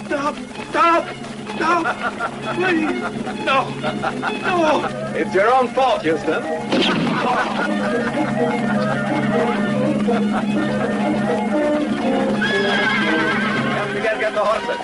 Stop! Stop! Stop! Please! No! No! It's your own fault, Houston. Don't forget to get the horses.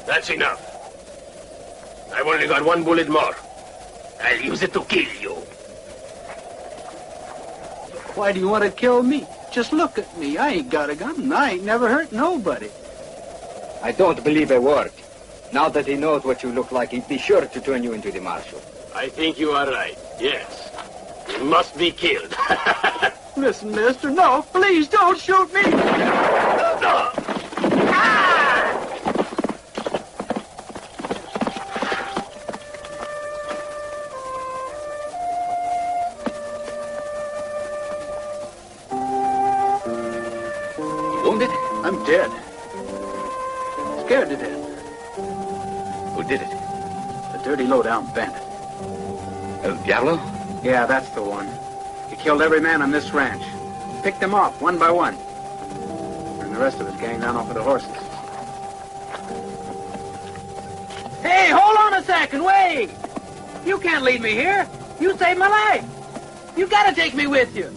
That's enough. I've only got one bullet more. I'll use it to kill you. Why do you want to kill me? Just look at me. I ain't got a gun, and I ain't never hurt nobody. I don't believe a word. Now that he knows what you look like, he'd be sure to turn you into the marshal. I think you are right. Yes. You must be killed. Listen, mister, no, please don't shoot me. No. Wounded? I'm dead. Scared to death. Who did it? A dirty low-down bandit. El Diablo? Yeah, that's the one. He killed every man on this ranch. Picked them off, one by one. And the rest of his gang ran off with the horses. Hey, hold on a second, wait! You can't leave me here. You saved my life. You gotta take me with you.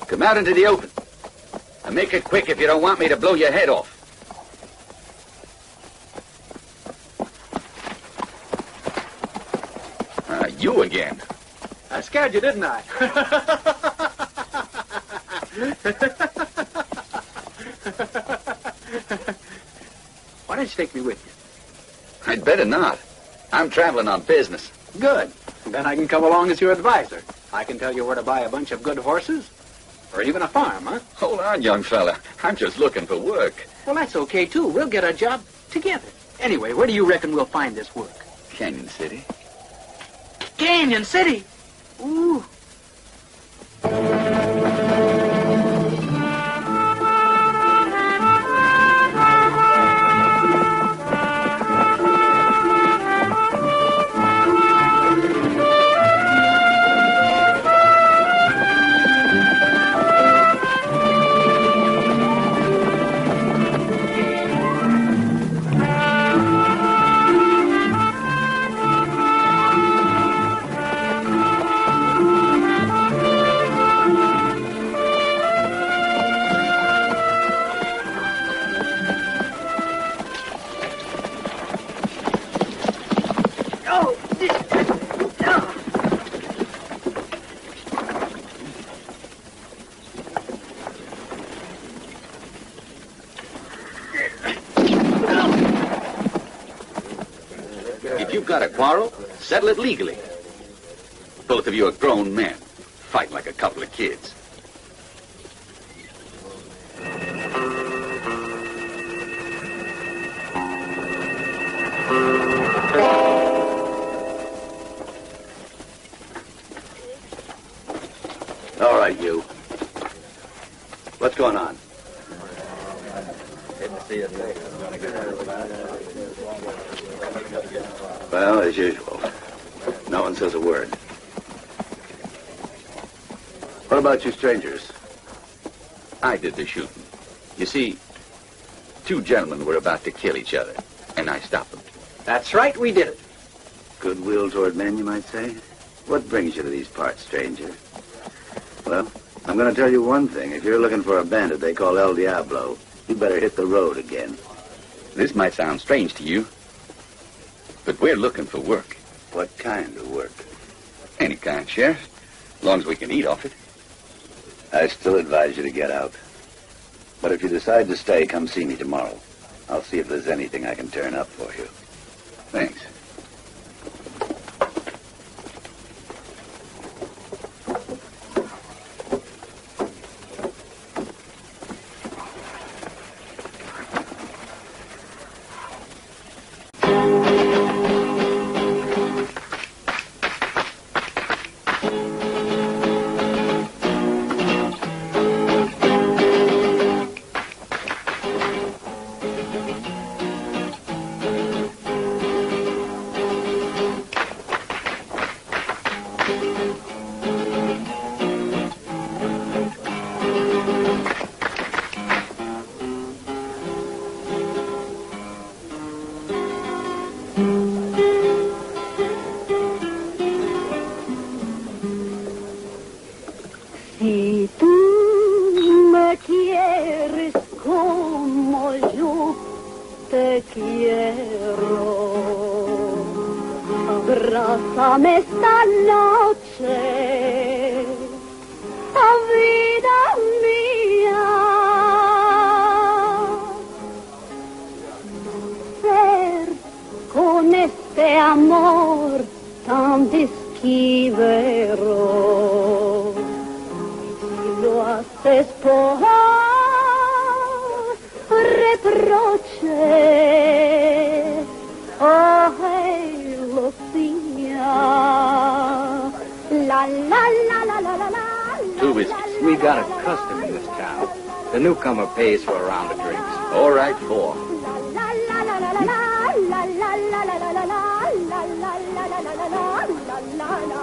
Come out into the open. And make it quick if you don't want me to blow your head off. You again. I scared you, didn't I? Why don't you take me with you? I'd better not. I'm traveling on business. Good. Then I can come along as your advisor. I can tell you where to buy a bunch of good horses. Or even a farm, huh? Hold on, young fella. I'm just looking for work. Well, that's okay, too. We'll get a job together. Anyway, where do you reckon we'll find this work? Canyon City. Canyon City? Ooh. If you've got a quarrel, settle it legally. Both of you are grown men. Fight like a couple of kids. All right, you. What's going on? Well, as usual. No one says a word. What about you strangers? I did the shooting. You see, two gentlemen were about to kill each other, and I stopped them. That's right, we did it. Goodwill toward men, you might say? What brings you to these parts, stranger? Well, I'm going to tell you one thing. If you're looking for a bandit they call El Diablo, you better hit the road again. This might sound strange to you, but we're looking for work. What kind of work? Any kind, Sheriff, as long as we can eat off it. I still advise you to get out. But if you decide to stay, come see me tomorrow. I'll see if there's anything I can turn up for you. Thanks. Si tú me quieres como yo te quiero, abrázame esta noche, vida mía. Ser con este amor tan desquivero. Lo haces por reproche, oh, hey, Lucia. La, la, la, la, la, la, la. Two whiskeys. We got a custom in this town. The newcomer pays for a round of drinks. All right, 4. La, la, la, la, la, la, la, la, la, la, la, la, la, la, la, la, la.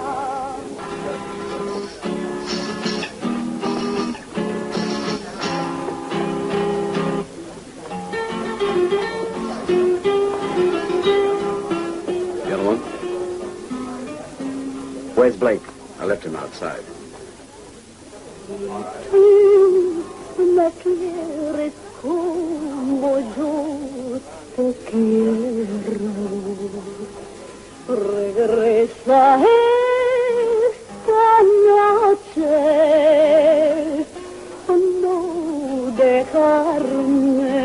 Gentlemen? Where's Blake? I left him outside. Tú me quieres como yo te quiero. Regresa esta noche, no dejarme.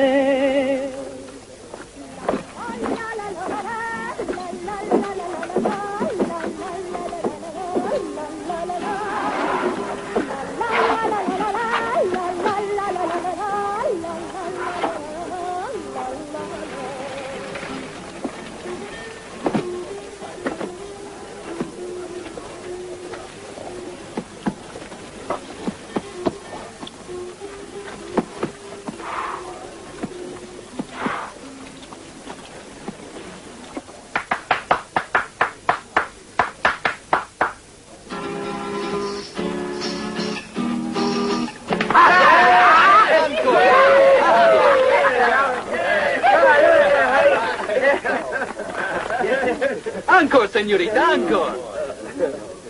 Encore, señorita, encore.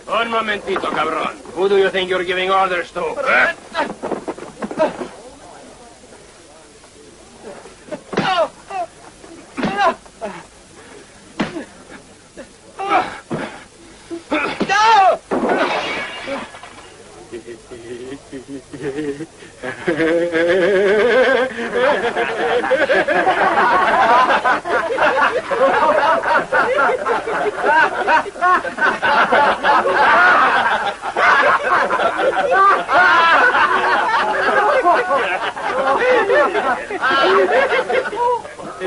Un momentito, cabrón. Who do you think you're giving orders to? No!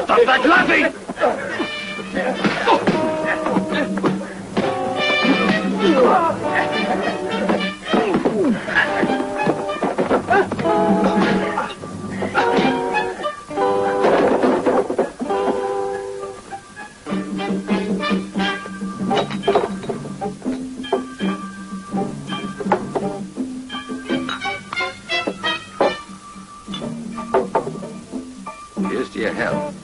Stop that laughing! Here's to your health.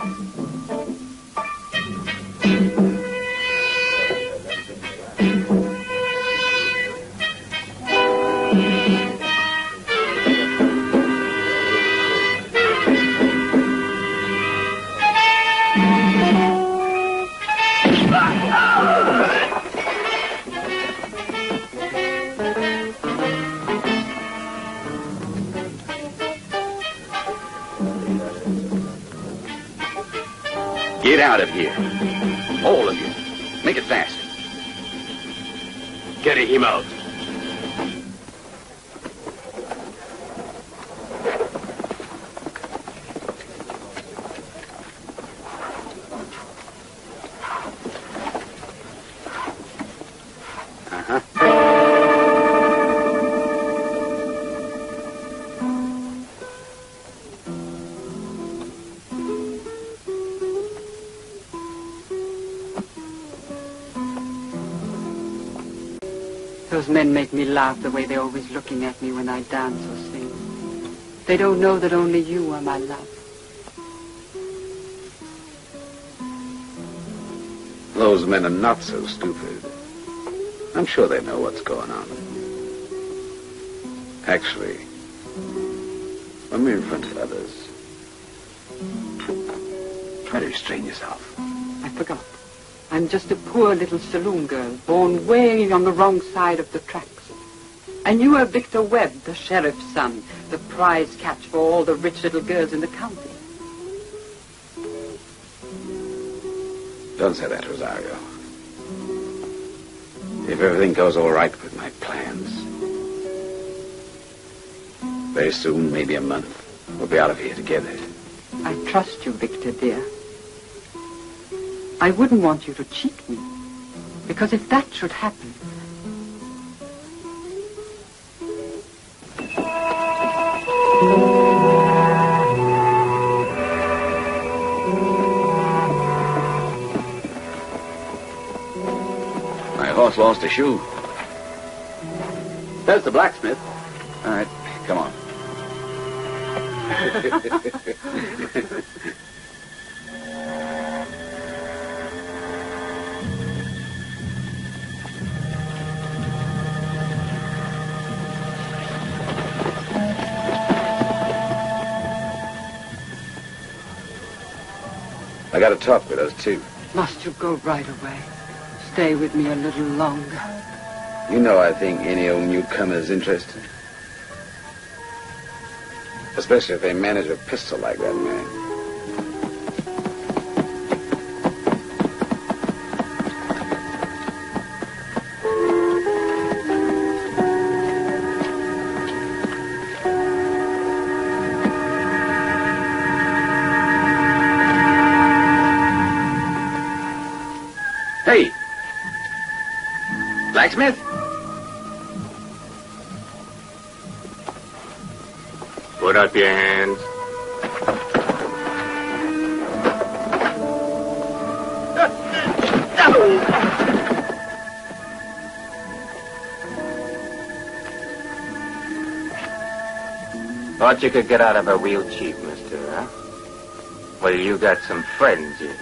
Get out of here. All of you. Make it fast. Carry him out. Those men make me laugh the way they're always looking at me when I dance or sing. They don't know that only you are my love. Those men are not so stupid. I'm sure they know what's going on. Actually, when we're in front of others, try to restrain yourself. I forgot. I'm just a poor little saloon girl, born way on the wrong side of the tracks. And you are Victor Webb, the sheriff's son, the prize catch for all the rich little girls in the county. Don't say that, Rosario. If everything goes all right with my plans, very soon, maybe a month, we'll be out of here together. I trust you, Victor, dear. I wouldn't want you to cheat me, because if that should happen... My horse lost a shoe. There's the blacksmith. All right, come on. I got to talk with us, too. Must you go right away? Stay with me a little longer. You know I think any old newcomer's interested. Especially if they manage a pistol like that man. Hey! Blacksmith? Put up your hands. Thought you could get out of her real cheap, mister, huh? Well, you got some friends here.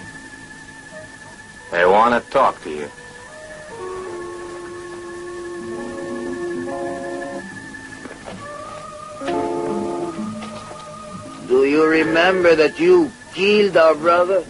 They want to talk to you. Do you remember that you killed our brother?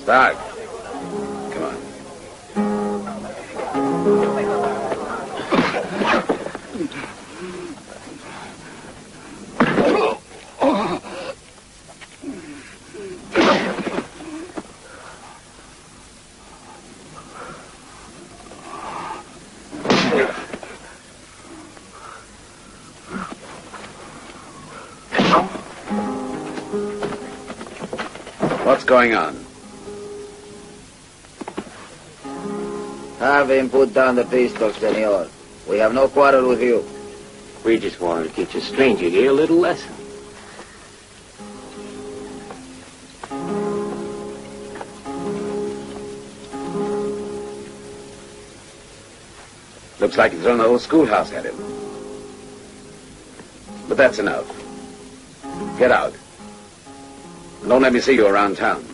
Start. Come on. What's going on? Have him put down the pistol, senor. We have no quarrel with you. We just wanted to teach a stranger here a little lesson. Looks like he's thrown the whole schoolhouse at him. But that's enough. Get out. And don't let me see you around town.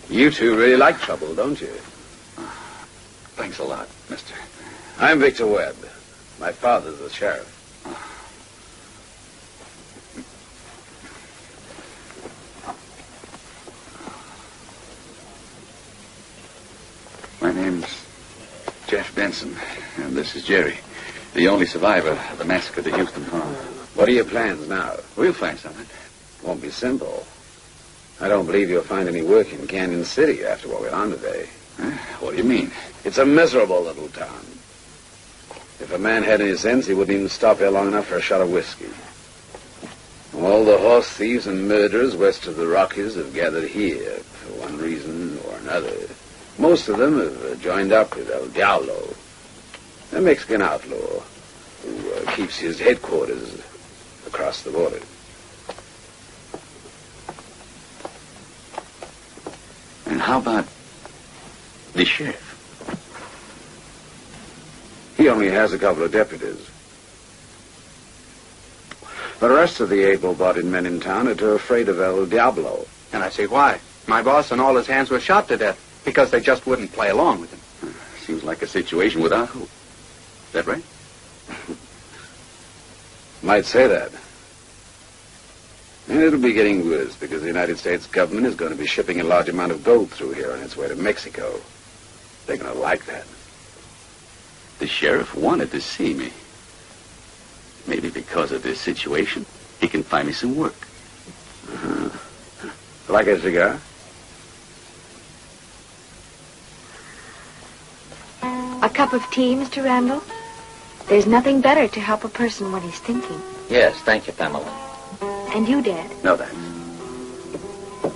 You two really like trouble, don't you? Thanks a lot, mister. I'm Victor Webb. My father's the sheriff. My name's Jeff Benson, and this is Jerry, the only survivor of the massacre at the Houston farm. What are your plans now? We'll find something. Won't be simple. I don't believe you'll find any work in Canyon City after what we're on today. What do you mean? It's a miserable little town. If a man had any sense, he wouldn't even stop here long enough for a shot of whiskey. All the horse thieves and murderers west of the Rockies have gathered here for one reason or another. Most of them have joined up with El Diablo, a Mexican outlaw who keeps his headquarters across the border. And how about the sheriff? He only has a couple of deputies. The rest of the able-bodied men in town are too afraid of El Diablo. And I see why. My boss and all his hands were shot to death because they just wouldn't play along with him. Seems like a situation without hope. Is that right? Might say that. And it'll be getting worse because the United States government is going to be shipping a large amount of gold through here on its way to Mexico. They're going to like that. The sheriff wanted to see me. Maybe because of this situation, he can find me some work. Like a cigar? A cup of tea, Mr. Randall? There's nothing better to help a person when he's thinking. Yes, thank you, Pamela. And you, Dad? No, thanks.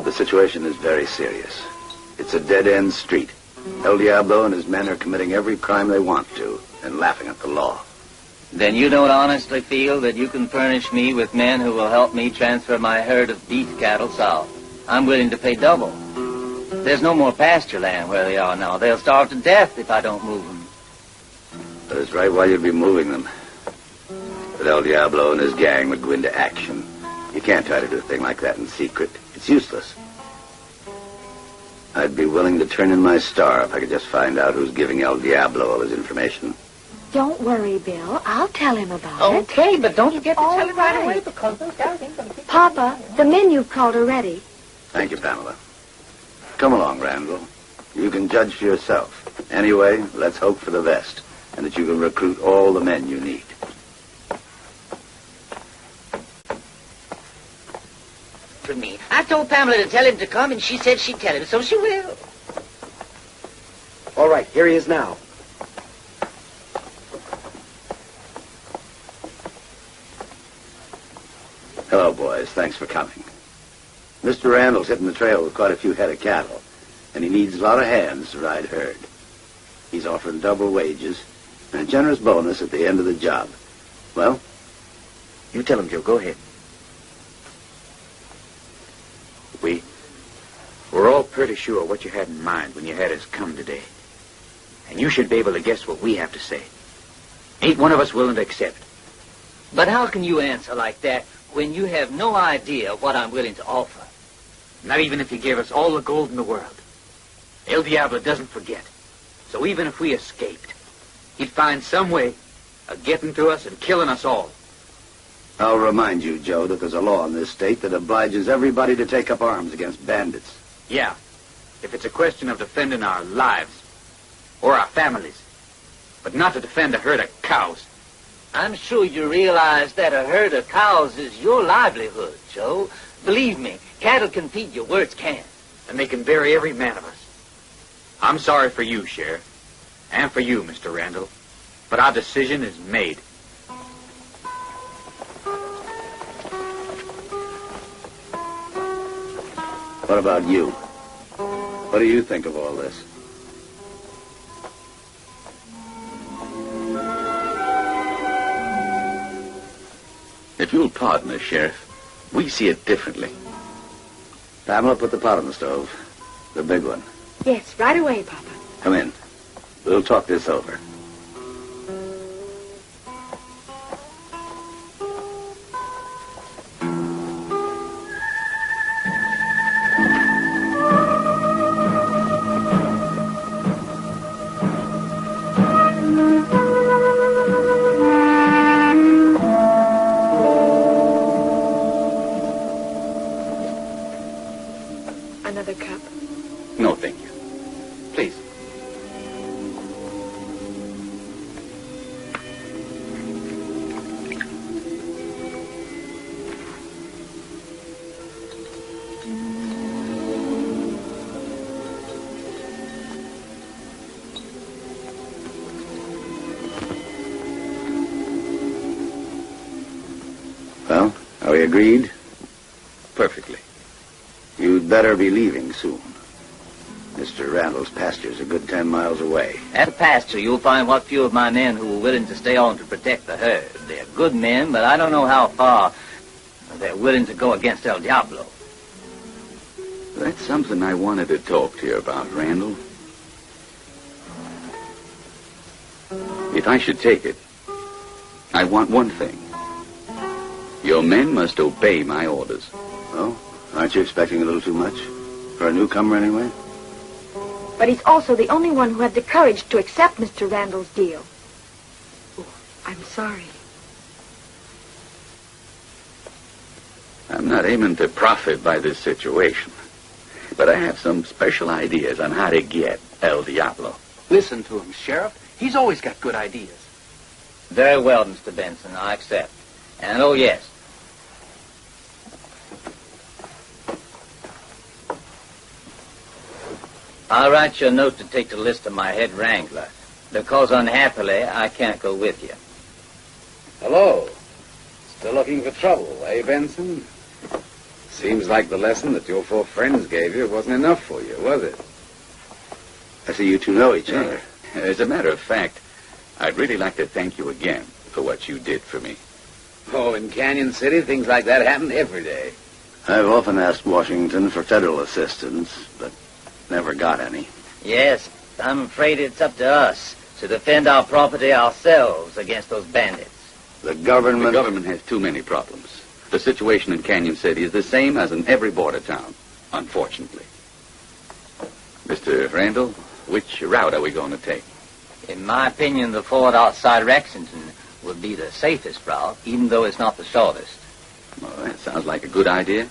The situation is very serious. It's a dead-end street. El Diablo and his men are committing every crime they want to and laughing at the law. Then you don't honestly feel that you can furnish me with men who will help me transfer my herd of beef cattle south? I'm willing to pay double. There's no more pasture land where they are now. They'll starve to death if I don't move them. That is right while you'd be moving them. But El Diablo and his gang would go into action. You can't try to do a thing like that in secret. It's useless. I'd be willing to turn in my star if I could just find out who's giving El Diablo all his information. Don't worry, Bill. I'll tell him about it. Okay, but don't you get to tell him right right. away because those guys ain't gonna keep... Papa, the men you've called are ready. Thank you, Pamela. Come along, Randall. You can judge for yourself. Anyway, let's hope for the best, and that you can recruit all the men you need. For me. I told Pamela to tell him to come, and she said she'd tell him, so she will. All right, here he is now. Well, boys, thanks for coming. Mr. Randall's hitting the trail with quite a few head of cattle, and he needs a lot of hands to ride herd. He's offering double wages and a generous bonus at the end of the job. Well? You tell him, Joe. Go ahead. We're all pretty sure what you had in mind when you had us come today. And you should be able to guess what we have to say. Ain't one of us willing to accept. But how can you answer like that when you have no idea what I'm willing to offer? Not even if you gave us all the gold in the world. El Diablo doesn't forget. So even if we escaped, he'd find some way of getting to us and killing us all. I'll remind you, Joe, that there's a law in this state that obliges everybody to take up arms against bandits. Yeah, if it's a question of defending our lives or our families, but not to defend a herd of cows. I'm sure you realize that a herd of cows is your livelihood, Joe. Believe me, cattle can feed you, words can't. And they can bury every man of us. I'm sorry for you, Sheriff, and for you, Mr. Randall, but our decision is made. What about you? What do you think of all this? If you'll pardon us, Sheriff, we see it differently. Pamela, put the pot on the stove. The big one. Yes, right away, Papa. Come in. We'll talk this over. Another cup? No, thank you. Please. Well, are we agreed? Perfectly. You'd better be leaving soon. Mr. Randall's pasture's a good 10 miles away. At the pasture, you'll find what few of my men who are willing to stay on to protect the herd. They're good men, but I don't know how far they're willing to go against El Diablo. That's something I wanted to talk to you about, Randall. If I should take it, I want one thing. Your men must obey my orders. Oh? Aren't you expecting a little too much? For a newcomer, anyway? But he's also the only one who had the courage to accept Mr. Randall's deal. Oh, I'm sorry. I'm not aiming to profit by this situation, but I have some special ideas on how to get El Diablo. Listen to him, Sheriff. He's always got good ideas. Very well, Mr. Benson, I accept. And oh, yes. I'll write you a note to take the list of my head wrangler, because unhappily I can't go with you. Hello. Still looking for trouble, eh, Benson? Seems like the lesson that your 4 friends gave you wasn't enough for you, was it? I see you two know each other. As a matter of fact, I'd really like to thank you again for what you did for me. Oh, in Canyon City, things like that happen every day. I've often asked Washington for federal assistance, but never got any. Yes, I'm afraid it's up to us to defend our property ourselves against those bandits. The government has too many problems. The situation in Canyon City is the same as in every border town, unfortunately. Mr. Randall, which route are we going to take? In my opinion, the ford outside Rexington would be the safest route, even though it's not the shortest. Well, that sounds like a good idea.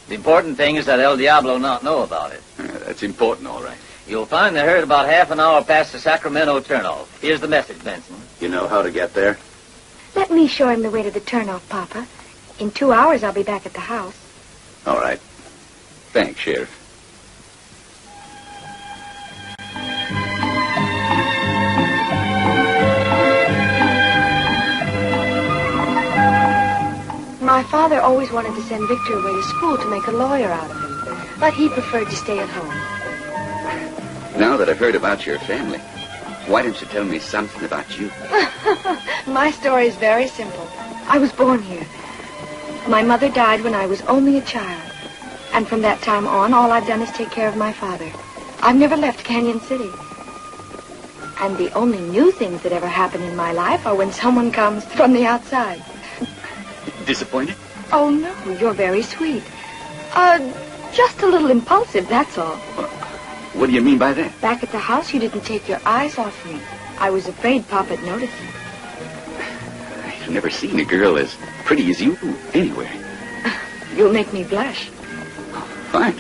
The important thing is that El Diablo not know about it. That's important, all right. You'll find the herd about half an hour past the Sacramento turnoff. Here's the message, Benson. You know how to get there? Let me show him the way to the turnoff, Papa. In 2 hours, I'll be back at the house. All right. Thanks, Sheriff. My father always wanted to send Victor away to school to make a lawyer out of him, but he preferred to stay at home. Now that I've heard about your family, why don't you tell me something about you? My story is very simple. I was born here. My mother died when I was only a child. And from that time on, all I've done is take care of my father. I've never left Canyon City. And the only new things that ever happen in my life are when someone comes from the outside. Disappointed? Oh, no, you're very sweet. Just a little impulsive, that's all. What do you mean by that? Back at the house, you didn't take your eyes off me. I was afraid Papa'd notice it. I've never seen a girl as pretty as you anywhere. You'll make me blush. Fine.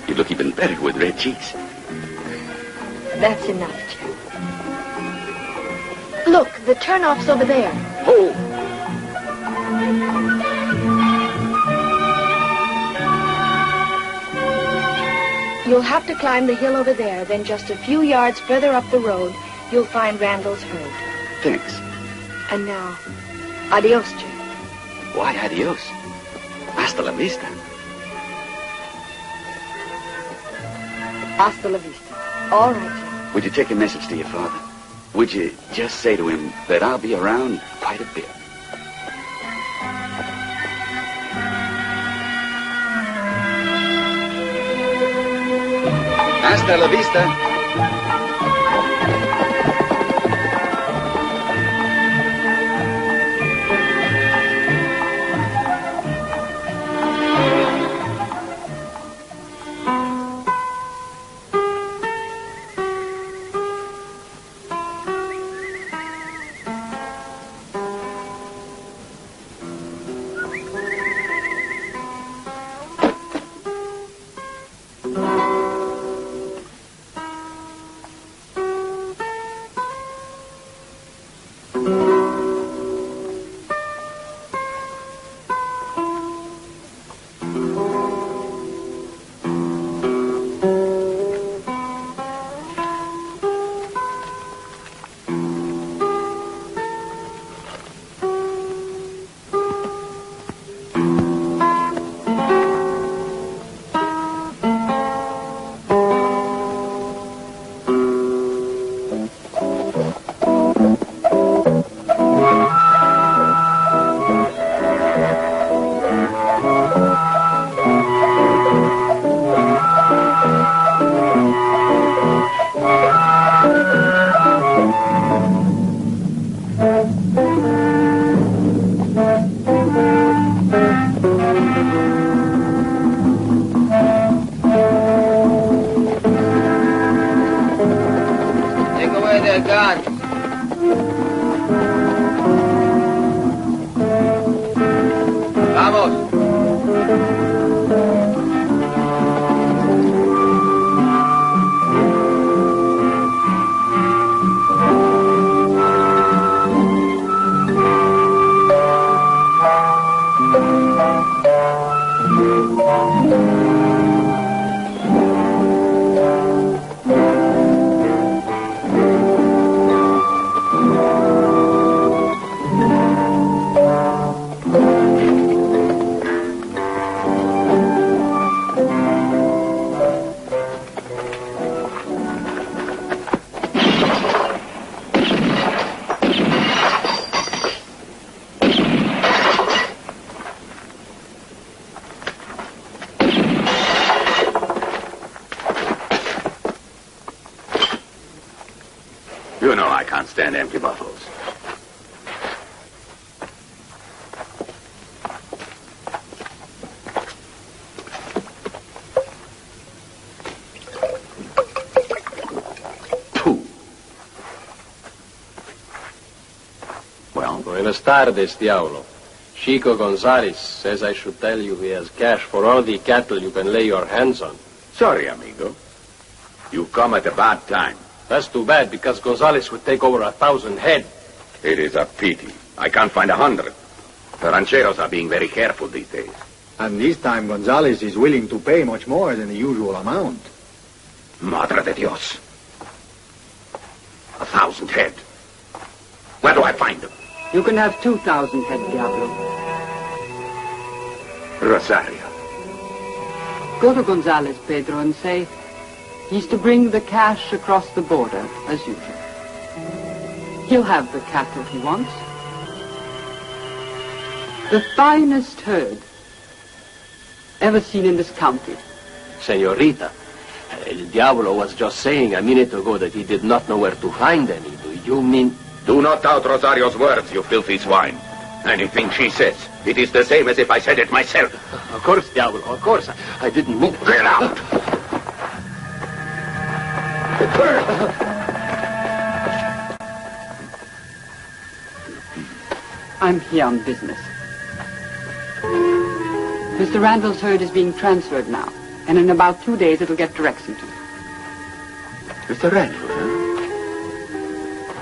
You look even better with red cheeks. That's enough, Jeff. Look, the turnoff's over there. Oh! You'll have to climb the hill over there. Then just a few yards further up the road, you'll find Randall's herd. Thanks. And now, adios, Jeff. Why adios? Hasta la vista. Hasta la vista. All right, Jeff. Would you take a message to your father? Would you just say to him that I'll be around quite a bit? Hasta la vista. You know I can't stand empty bottles. Well? Buenas tardes, Diablo. Chico Gonzalez says I should tell you he has cash for all the cattle you can lay your hands on. Sorry, amigo. You come at a bad time. That's too bad, because Gonzalez would take over 1,000 head. It is a pity. I can't find 100. The rancheros are being very careful these days. And this time Gonzalez is willing to pay much more than the usual amount. Madre de Dios. 1,000 head. Where do I find them? You can have 2,000 head, Diablo. Rosario. Go to Gonzales, Pedro, and say he's to bring the cash across the border, as usual. He'll have the cattle he wants. The finest herd ever seen in this county. Senorita, El Diablo was just saying a minute ago that he did not know where to find any. Do you mean... Do not doubt Rosario's words, you filthy swine. Anything she says, it is the same as if I said it myself. Of course, Diablo, of course. I didn't mean... Get out! I'm here on business. Mr. Randall's herd is being transferred now, and in about 2 days it'll get to Lexington. Mr. Randall, huh?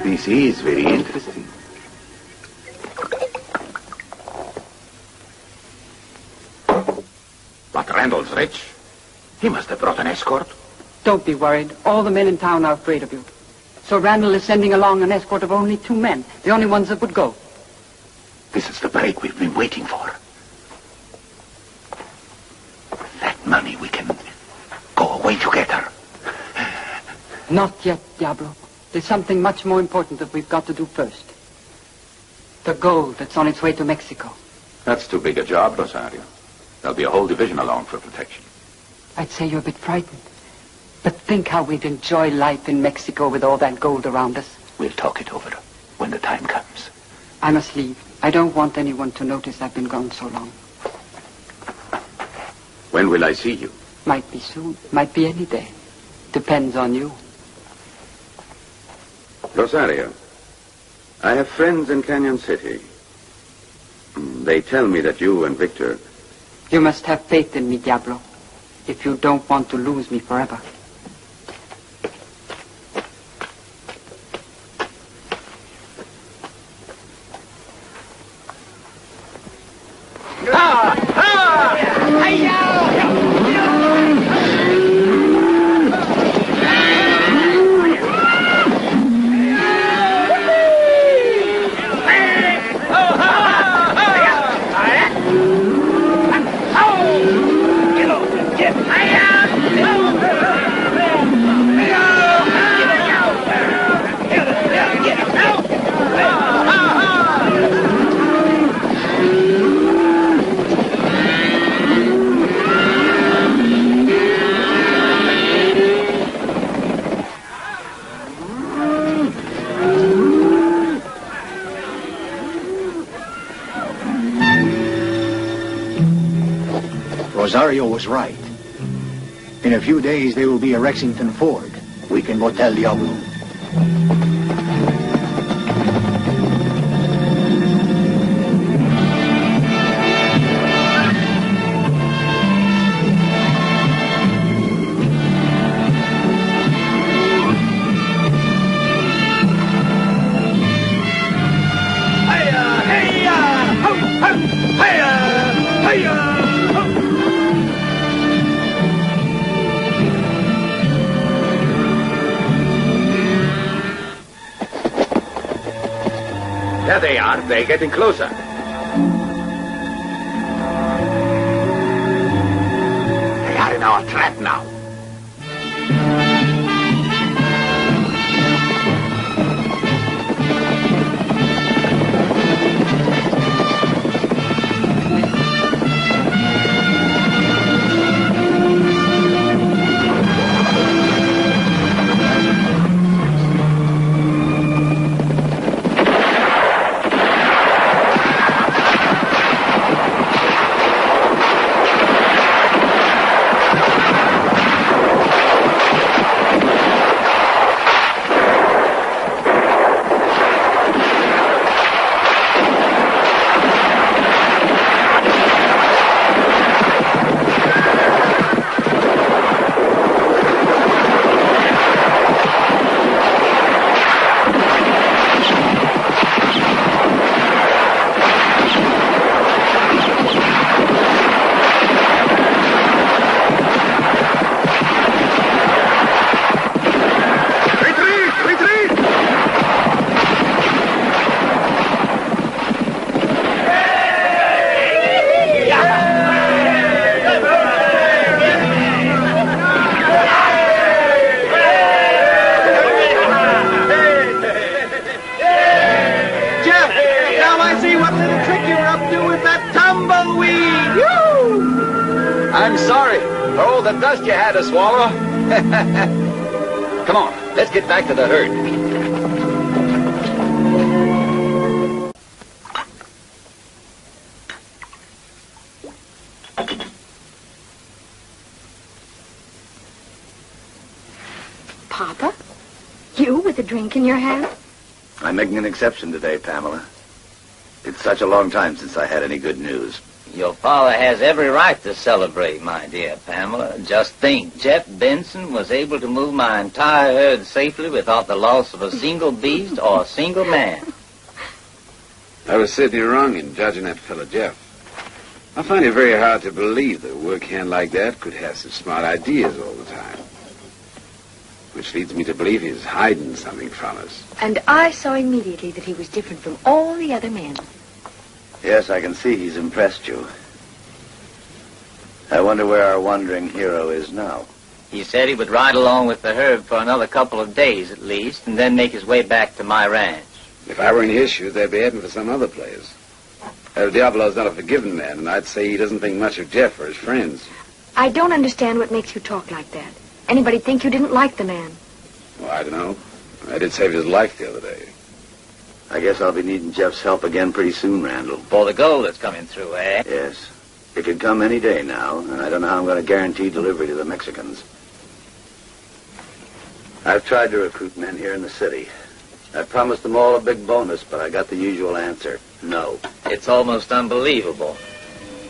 This is very interesting. But Randall's rich. He must have brought an escort. Don't be worried. All the men in town are afraid of you. So Randall is sending along an escort of only 2 men, the only ones that would go. This is the break we've been waiting for. That money, we can go away together. Not yet, Diablo. There's something much more important that we've got to do first. The gold that's on its way to Mexico. That's too big a job, Rosario. There'll be a whole division along for protection. I'd say you're a bit frightened. But think how we'd enjoy life in Mexico with all that gold around us. We'll talk it over when the time comes. I must leave. I don't want anyone to notice I've been gone so long. When will I see you? Might be soon. Might be any day. Depends on you. Rosario, I have friends in Canyon City. They tell me that you and Victor... You must have faith in me, Diablo, if you don't want to lose me forever. Rosario was right. In a few days, there will be a Lexington Ford. We can go tell Diablo. There they are. They're getting closer. They are in our trap now. interrupt you with that tumbleweed. Yoo! I'm sorry for all the dust you had to swallow. Come on, let's get back to the herd. Papa? You with a drink in your hand? I'm making an exception today, Pamela. It's such a long time since I had any good news. Your father has every right to celebrate, my dear Pamela. Just think, Jeff Benson was able to move my entire herd safely without the loss of a single beast or a single man. I was certainly wrong in judging that fellow Jeff. I find it very hard to believe that a work hand like that could have such smart ideas all the time. Which leads me to believe he's hiding something from us. And I saw immediately that he was different from all the other men. Yes, I can see he's impressed you. I wonder where our wandering hero is now. He said he would ride along with the herd for another couple of days at least, and then make his way back to my ranch. If I were in his shoes, they'd be heading for some other place. El Diablo's not a forgiving man, and I'd say he doesn't think much of Jeff or his friends. I don't understand what makes you talk like that. Anybody think you didn't like the man? Well, I don't know. I did save his life the other day. I guess I'll be needing Jeff's help again pretty soon, Randall. For the gold that's coming through, eh? Yes. It could come any day now, and I don't know how I'm going to guarantee delivery to the Mexicans. I've tried to recruit men here in the city. I promised them all a big bonus, but I got the usual answer. No. It's almost unbelievable.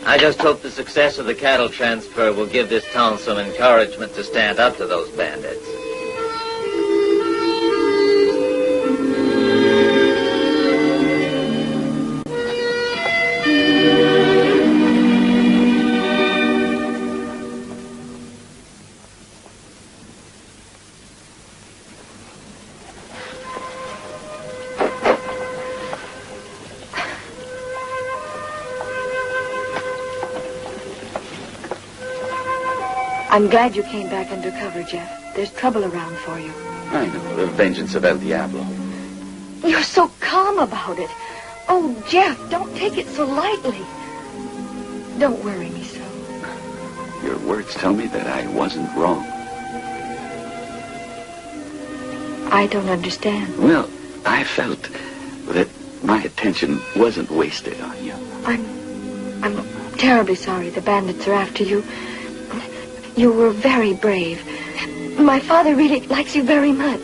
I just hope the success of the cattle transfer will give this town some encouragement to stand up to those bandits. I'm glad you came back under cover, Jeff. There's trouble around for you. I know, the vengeance of El Diablo. You're so calm about it. Oh, Jeff, don't take it so lightly. Don't worry me so. Your words tell me that I wasn't wrong. I don't understand. Well, I felt that my attention wasn't wasted on you. I'm terribly sorry the bandits are after you. You were very brave. My father really likes you very much.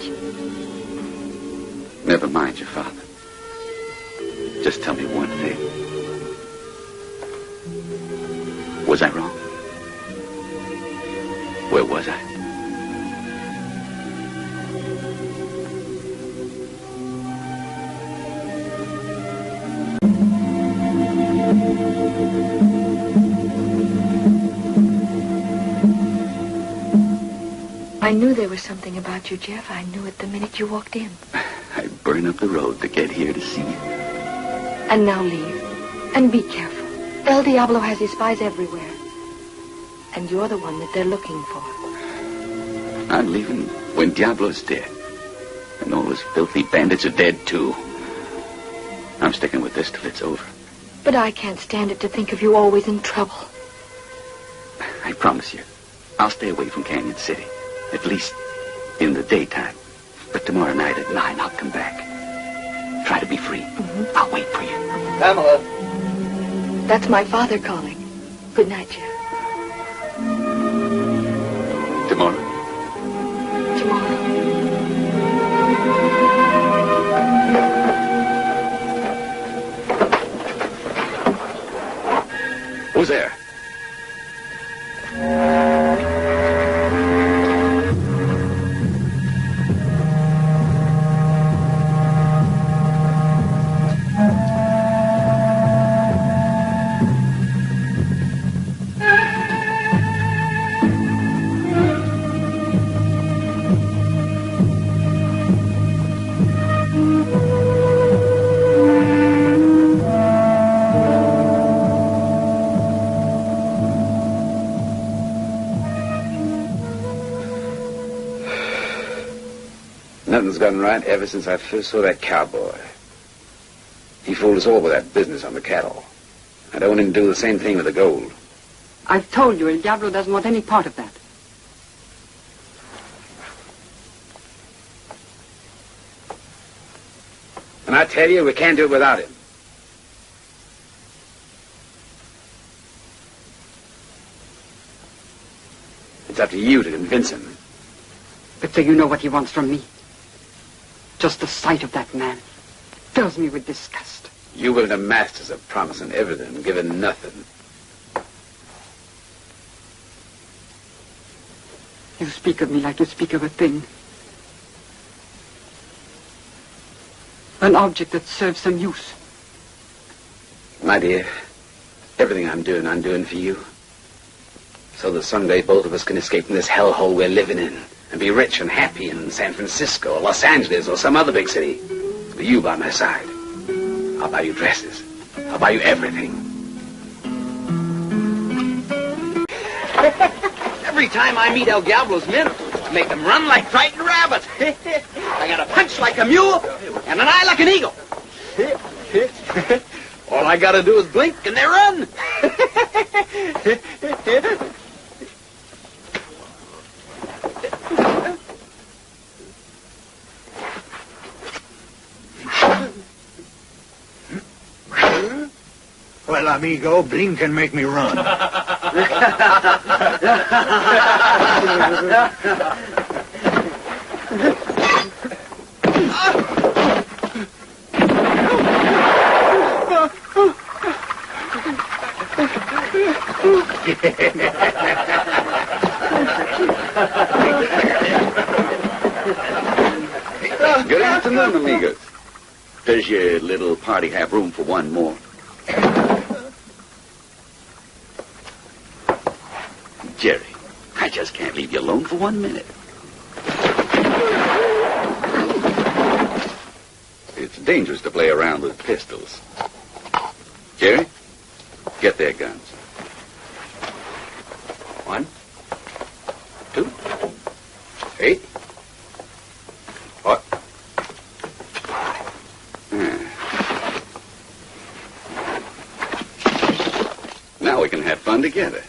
Never mind your father. Just tell me one thing. Was I wrong? Where was I? I knew there was something about you, Jeff. I knew it the minute you walked in. I burn up the road to get here to see you. And now leave. And be careful. El Diablo has his spies everywhere. And you're the one that they're looking for. I'm leaving when Diablo's dead. And all those filthy bandits are dead, too. I'm sticking with this till it's over. But I can't stand it to think of you always in trouble. I promise you, I'll stay away from Canyon City. At least in the daytime. But tomorrow night at 9, I'll come back. Try to be free. I'll wait for you. Pamela. That's my father calling. Good night, Jeff. Tomorrow? Tomorrow. Who's there? Nothing's gone right ever since I first saw that cowboy. He fooled us all with that business on the cattle. I don't want him to do the same thing with the gold. I've told you, El Diablo doesn't want any part of that. And I tell you, we can't do it without him. It's up to you to convince him. But do you know what he wants from me? Just the sight of that man fills me with disgust. You were the masters of promising everything and giving nothing. You speak of me like you speak of a thing. An object that serves some use. My dear, everything I'm doing for you. So that someday both of us can escape from this hellhole we're living in and be rich and happy in San Francisco or Los Angeles or some other big city. With you by my side. I'll buy you dresses. I'll buy you everything. Every time I meet El Diablo's men, I make them run like frightened rabbits. I got a punch like a mule and an eye like an eagle. All I gotta do is blink and they run. Well, amigo, blink and make me run. Good afternoon, amigos. Does your little party have room for one more? Jerry, I just can't leave you alone for 1 minute. It's dangerous to play around with pistols. Jerry, get their guns. 1, 2, 8. What? Now we can have fun together.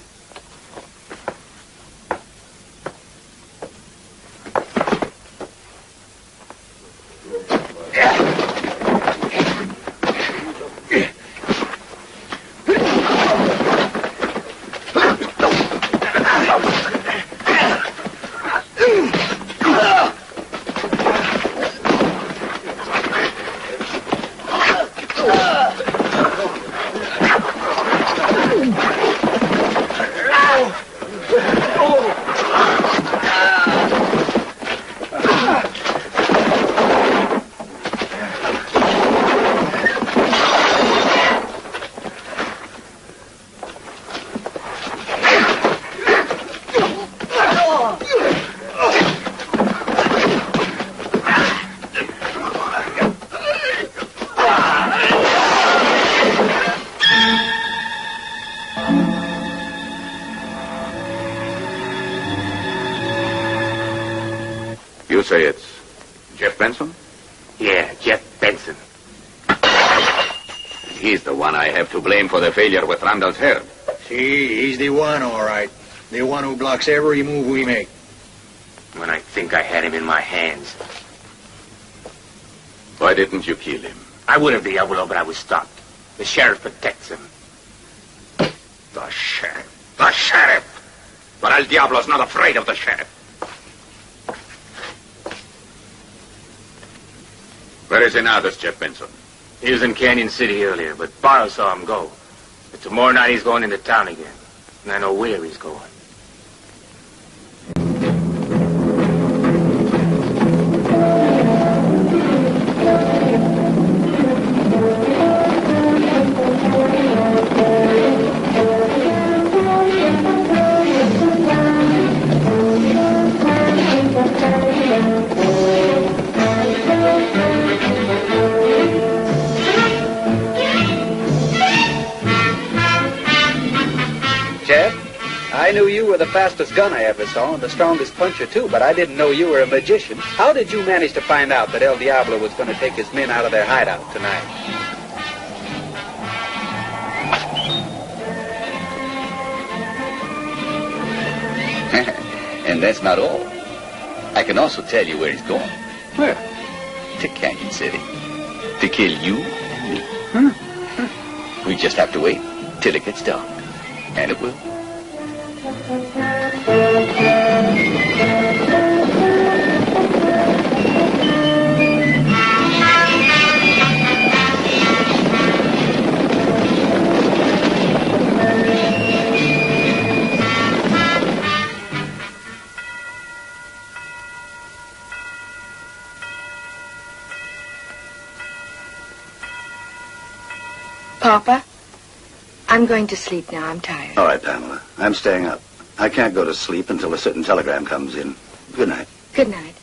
You say it's Jeff Benson? Yeah, Jeff Benson. He's the one I have to blame for the failure with Randall's herd. See, he's the one, all right. The one who blocks every move we make. When I think I had him in my hands. Why didn't you kill him? I would have, Diablo, but I was stopped. The sheriff protects him. The sheriff? The sheriff! But El Diablo's not afraid of the sheriff. Where is he now, this Jeff Benson? He was in Canyon City earlier, but Barrow saw him go. But tomorrow night he's going into town again. And I know where he's going. I knew you were the fastest gun I ever saw and the strongest puncher, too, but I didn't know you were a magician. How did you manage to find out that El Diablo was going to take his men out of their hideout tonight? And that's not all. I can also tell you where he's going. Where? To Canyon City. To kill you and me. We just have to wait till it gets dark. And it will. Papa, I'm going to sleep now. I'm tired. All right, Pamela. I'm staying up. I can't go to sleep until a certain telegram comes in. Good night. Good night.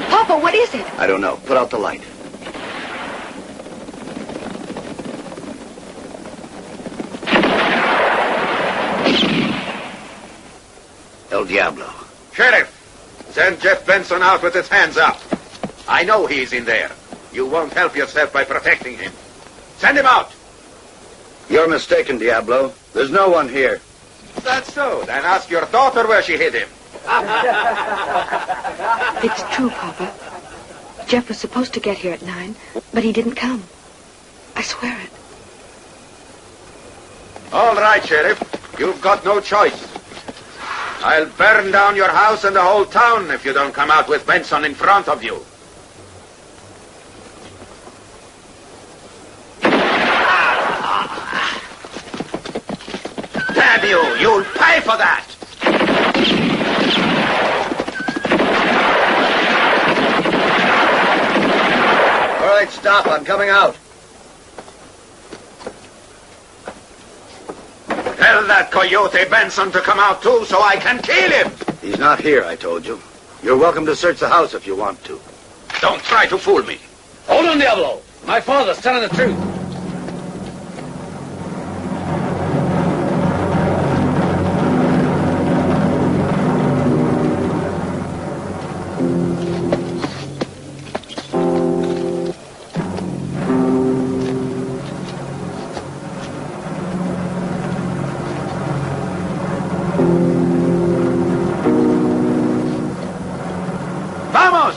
Papa, what is it? I don't know. Put out the light. El Diablo. Sheriff, send Jeff Benson out with his hands up. I know he's in there. You won't help yourself by protecting him. Send him out. You're mistaken, Diablo. There's no one here. That's so. Then ask your daughter where she hid him. It's true, Papa. Jeff was supposed to get here at 9, but he didn't come. I swear it. All right, Sheriff. You've got no choice. I'll burn down your house and the whole town if you don't come out with Benson in front of you. you. You'll pay for that. All right, stop. I'm coming out. Tell that coyote Benson to come out too so I can kill him. He's not here, I told you. You're welcome to search the house if you want to. Don't try to fool me. Hold on, Diablo. My father's telling the truth. Vamos!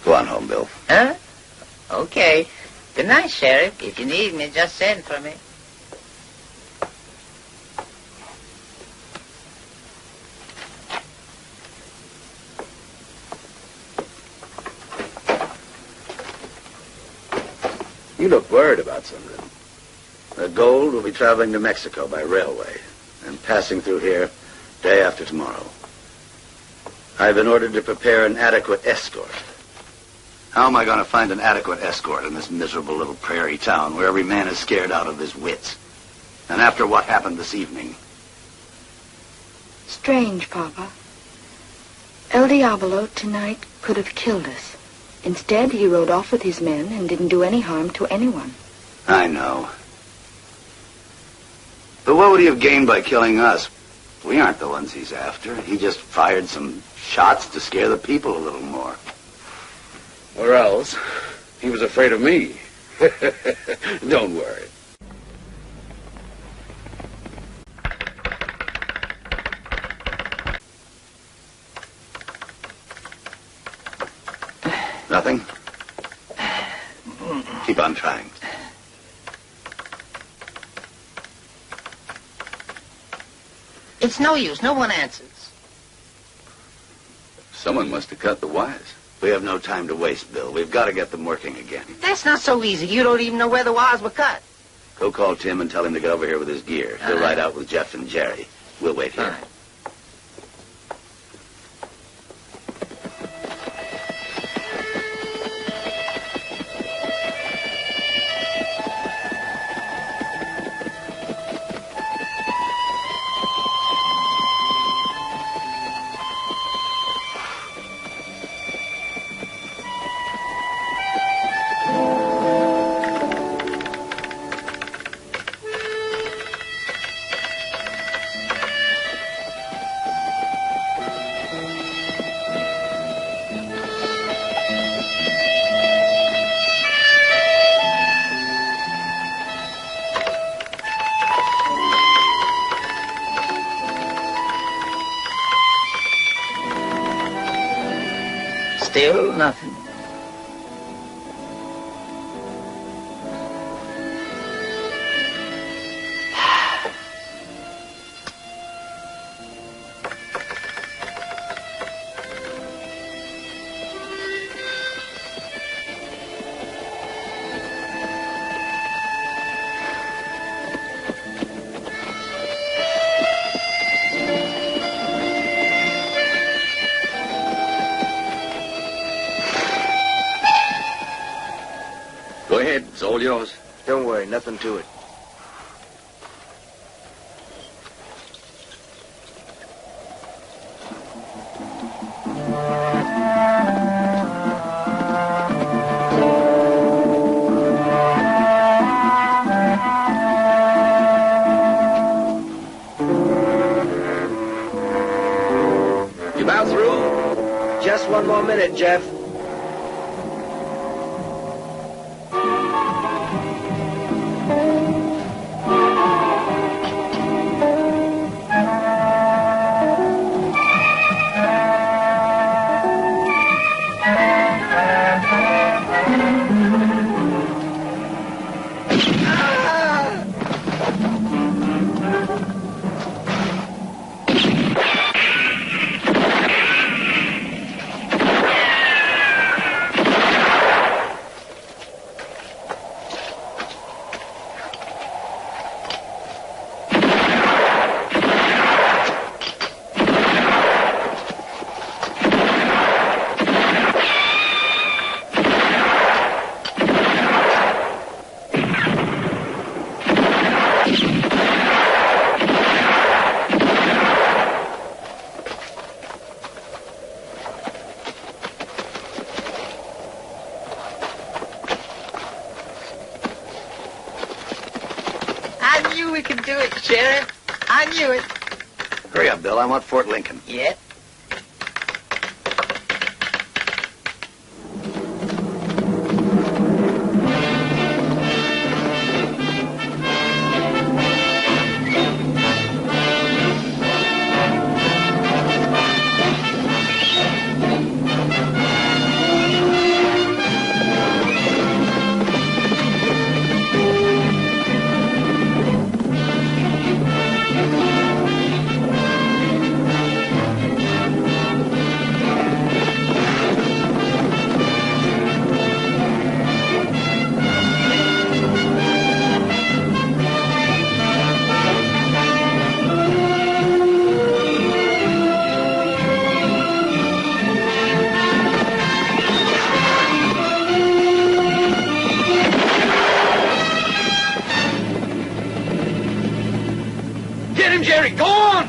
Go on home, Bill. Huh? Okay. Good night, Sheriff. If you need me, just send for me. You look worried about something. The gold will be traveling to Mexico by railway and passing through here day after tomorrow. I've been ordered to prepare an adequate escort. How am I going to find an adequate escort in this miserable little prairie town where every man is scared out of his wits? And after what happened this evening? Strange, Papa. El Diablo tonight could have killed us. Instead, he rode off with his men and didn't do any harm to anyone. I know. But what would he have gained by killing us? We aren't the ones he's after. He just fired some shots to scare the people a little more. Or else, he was afraid of me. Don't worry. Nothing? Keep on trying. It's no use. No one answers. Someone must have cut the wires. We have no time to waste, Bill. We've got to get them working again. That's not so easy. You don't even know where the wires were cut. Go call Tim and tell him to get over here with his gear. He'll ride out with Jeff and Jerry. We'll wait here. Still nothing. Go ahead. It's all yours. Don't worry, nothing to it. About through? Just one more minute, Jeff. We can do it, Sheriff. I knew it. Hurry up, Bill. I want Fort Lincoln. Yep. Jerry, go on!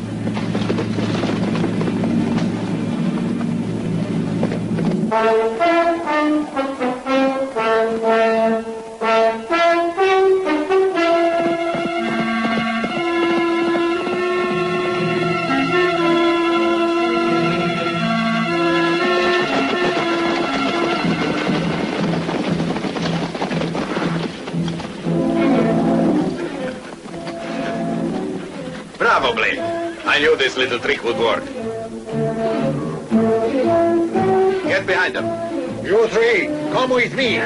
Bravo, Blake. I knew this little trick would work. Get behind them. You three, come with me.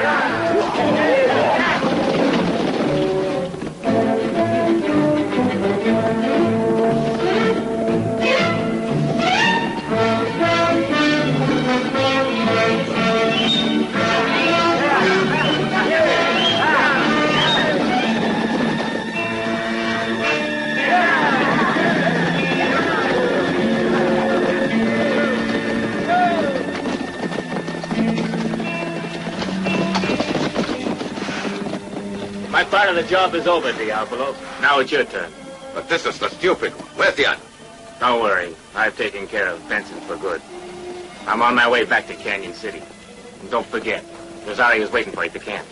My part of the job is over, Diablo. Now it's your turn. But this is the stupid one. Where's the other? Don't worry. I've taken care of Benson for good. I'm on my way back to Canyon City. And don't forget, Rosario's waiting for you at the camp.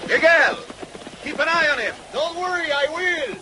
Miguel! Keep an eye on him! Don't worry, I will.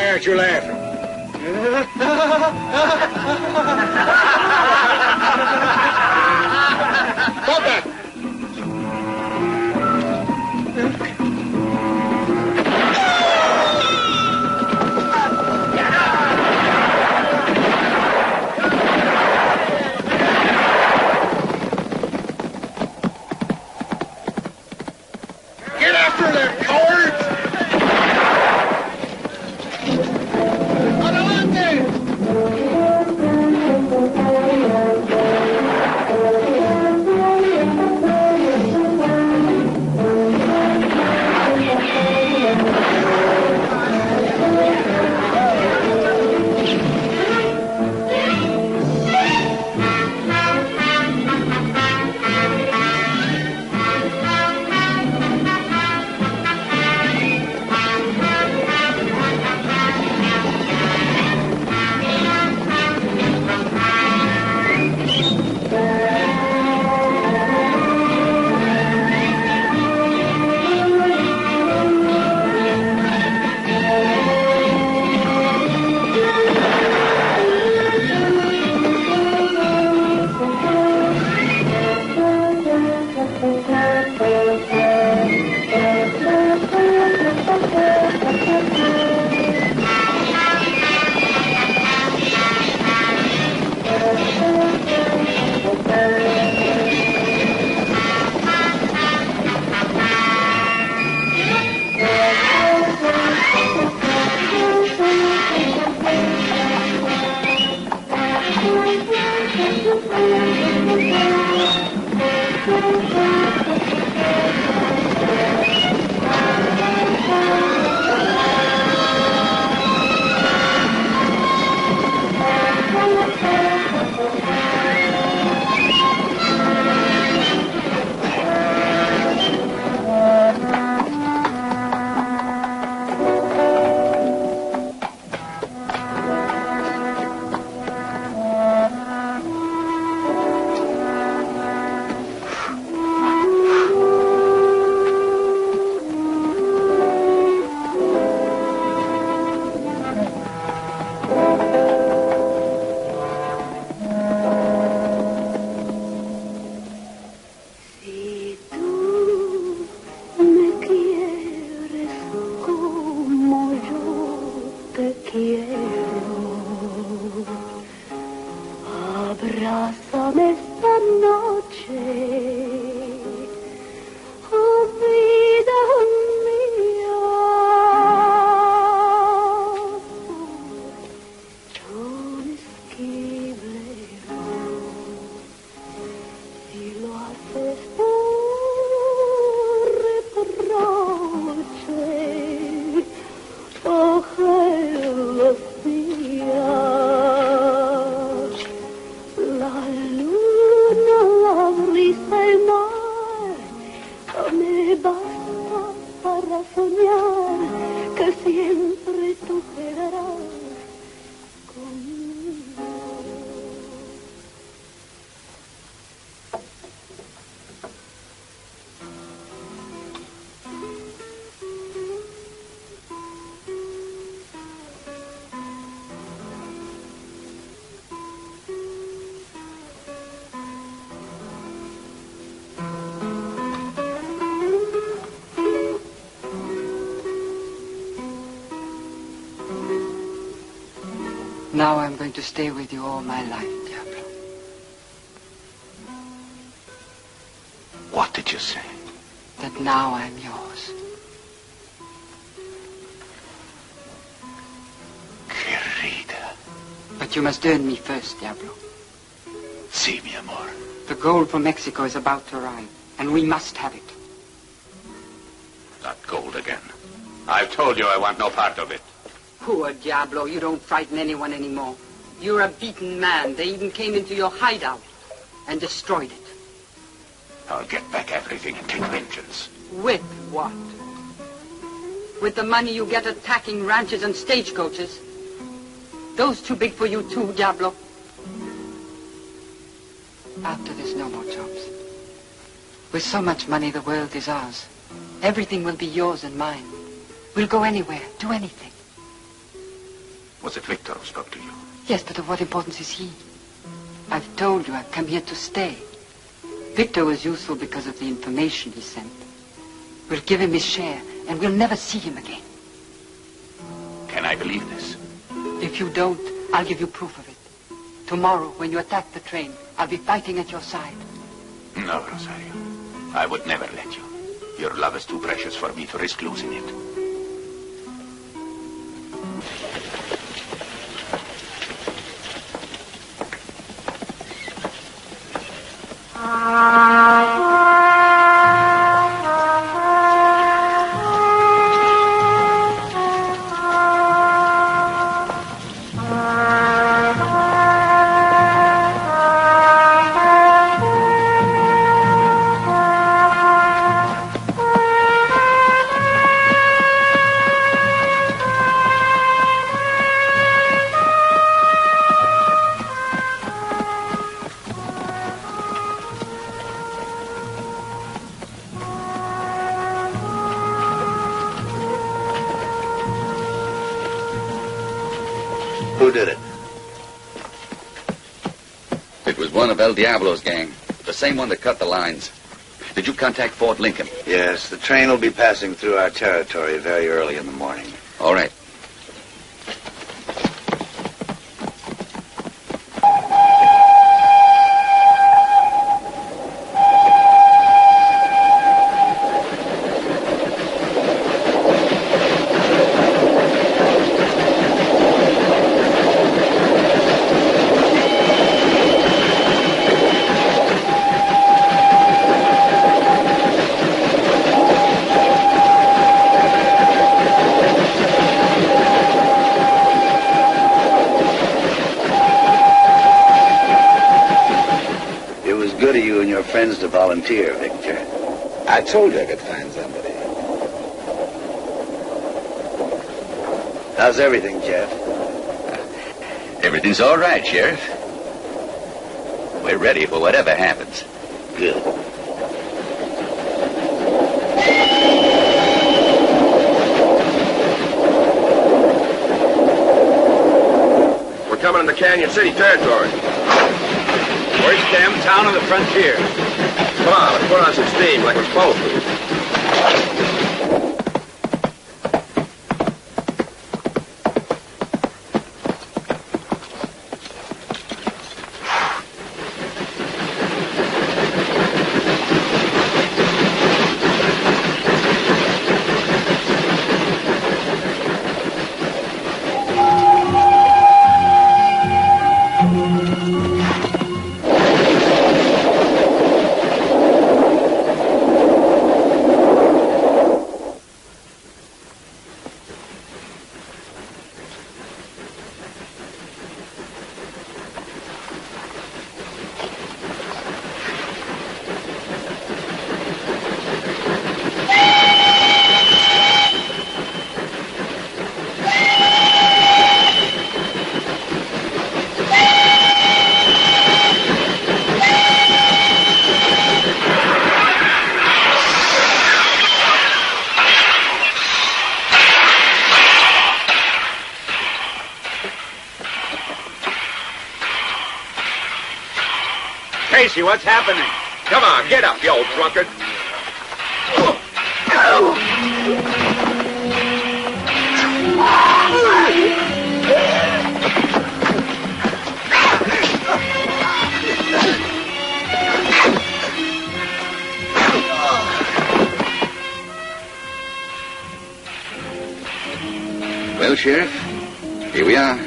why aren't you laughing? Stop that! Get after them, cowards! Abrázame esta noche, oh vida mía, tan esquible, si lo haces por reproche, ojalá la luna, la brisa, el mar, no me basta para soñar que siempre tú quedarás conmigo. Now I'm going to stay with you all my life, Diablo. What did you say? That now I'm yours. Querida. But you must earn me first, Diablo. Si, mi amor. The gold from Mexico is about to arrive, and we must have it. Not gold again. I've told you I want no part of it. Poor Diablo, you don't frighten anyone anymore. You're a beaten man. They even came into your hideout and destroyed it. I'll get back everything and take vengeance. With what? With the money you get attacking ranches and stagecoaches? Those too big for you too, Diablo? After this, no more jobs. With so much money, the world is ours. Everything will be yours and mine. We'll go anywhere, do anything. Was it Victor who spoke to you? Yes, but of what importance is he? I've told you I've come here to stay. Victor was useful because of the information he sent. We'll give him his share, and we'll never see him again. Can I believe this? If you don't, I'll give you proof of it. Tomorrow, when you attack the train, I'll be fighting at your side. No, Rosario. I would never let you. Your love is too precious for me to risk losing it. Who did it? It was one of El Diablo's gang. The same one that cut the lines. Did you contact Fort Lincoln? Yes, the train will be passing through our territory very early in the morning. All right. Friends to volunteer, Victor. I told you I could find somebody. How's everything, Jeff? Everything's all right, Sheriff. We're ready for whatever happens. Good. We're coming into Canyon City territory. Worst damn town on the frontier. Come on, let's put on some steam like we're supposed to. Casey, what's happening? Come on, get up, you old drunkard. Well, Sheriff, here we are.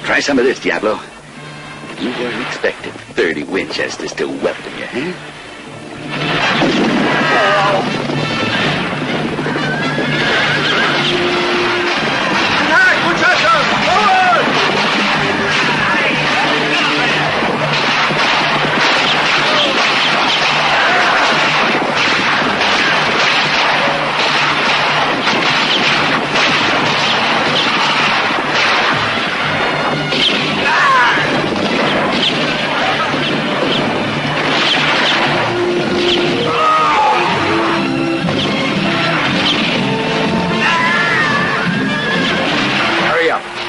Try some of this, Diablo. You weren't expecting 30 Winchesters to welcome you, huh? Attack, muchachos! Forward!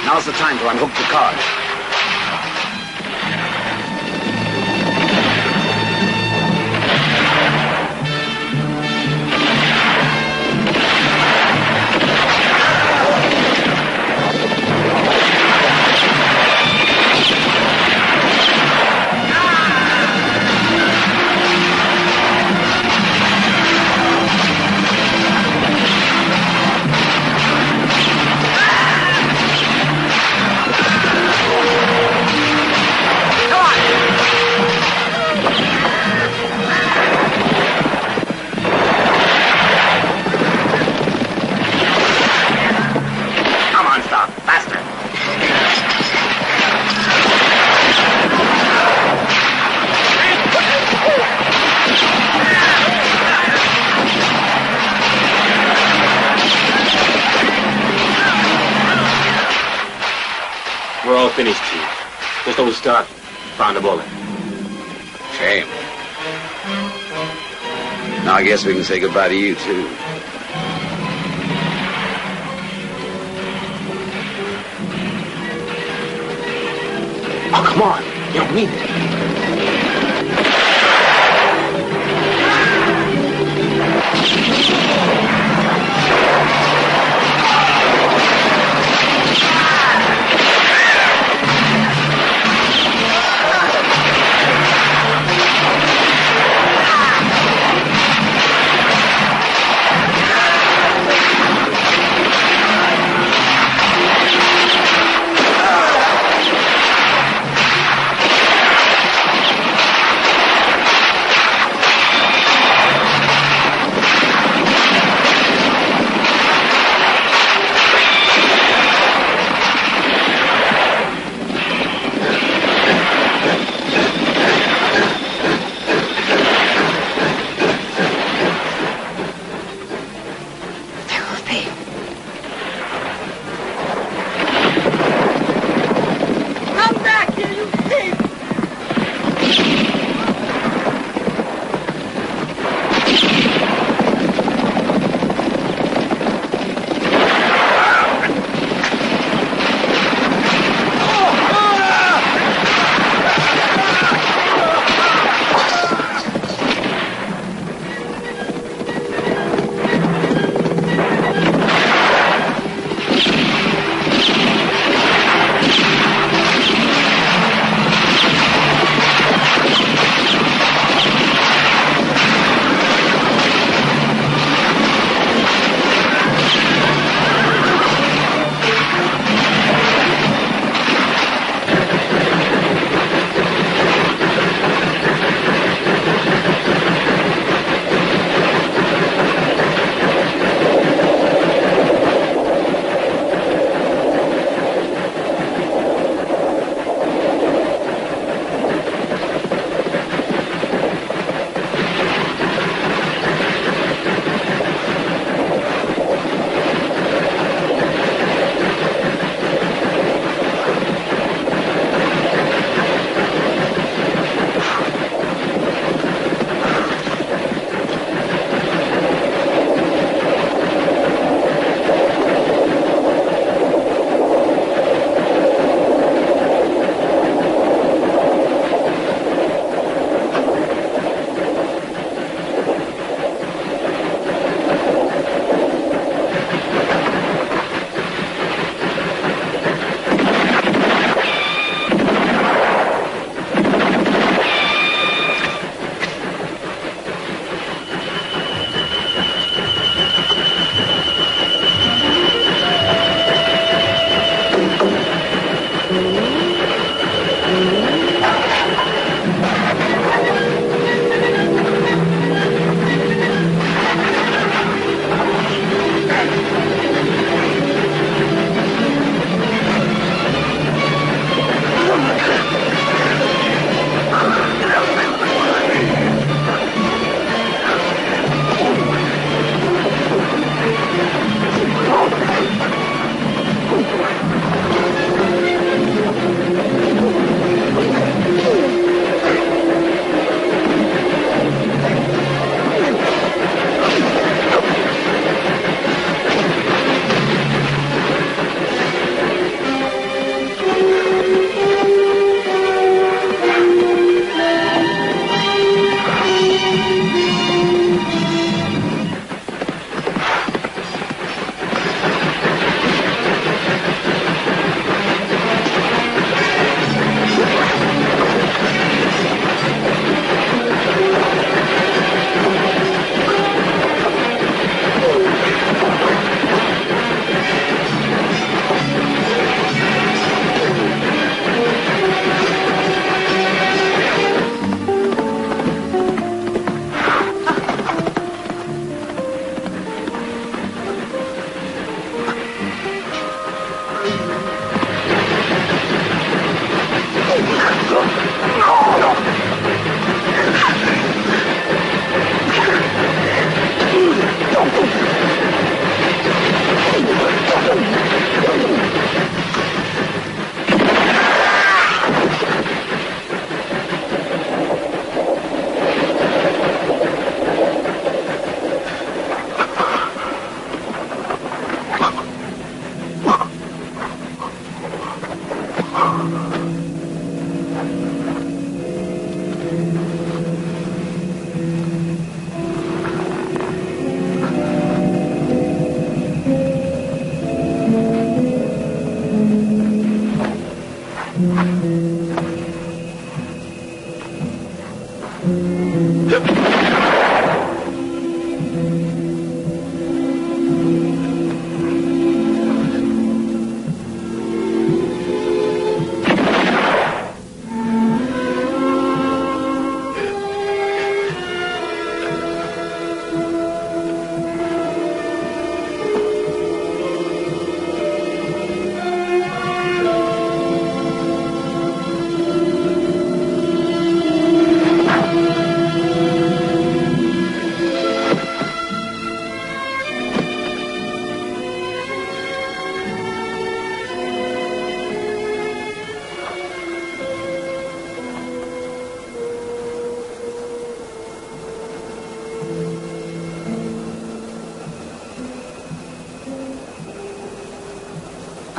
Now's the time to unhook the car. We're all finished, Chief. Just don't start. Found a bullet. Shame. Now I guess we can say goodbye to you, too. Oh, come on. You don't mean it.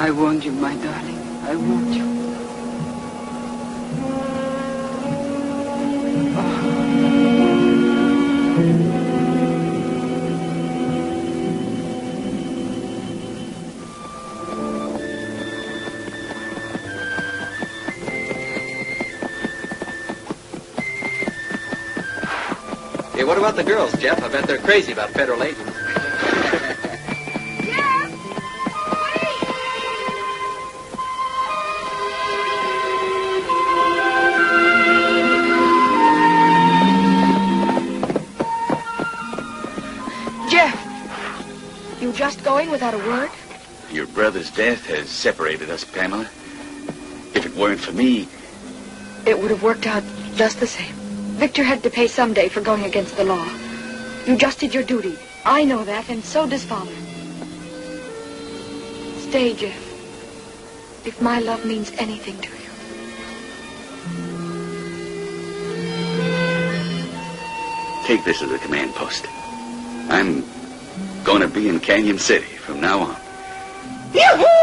I warned you, my darling. I warned you. Hey, what about the girls, Jeff? I bet they're crazy about federal agents. Just going without a word? Your brother's death has separated us, Pamela. If it weren't for me... It would have worked out just the same. Victor had to pay someday for going against the law. You just did your duty. I know that, and so does Father. Stay, Jeff. If my love means anything to you. Take this as a command post. I'm going to be in Canyon City from now on. Yoo-hoo!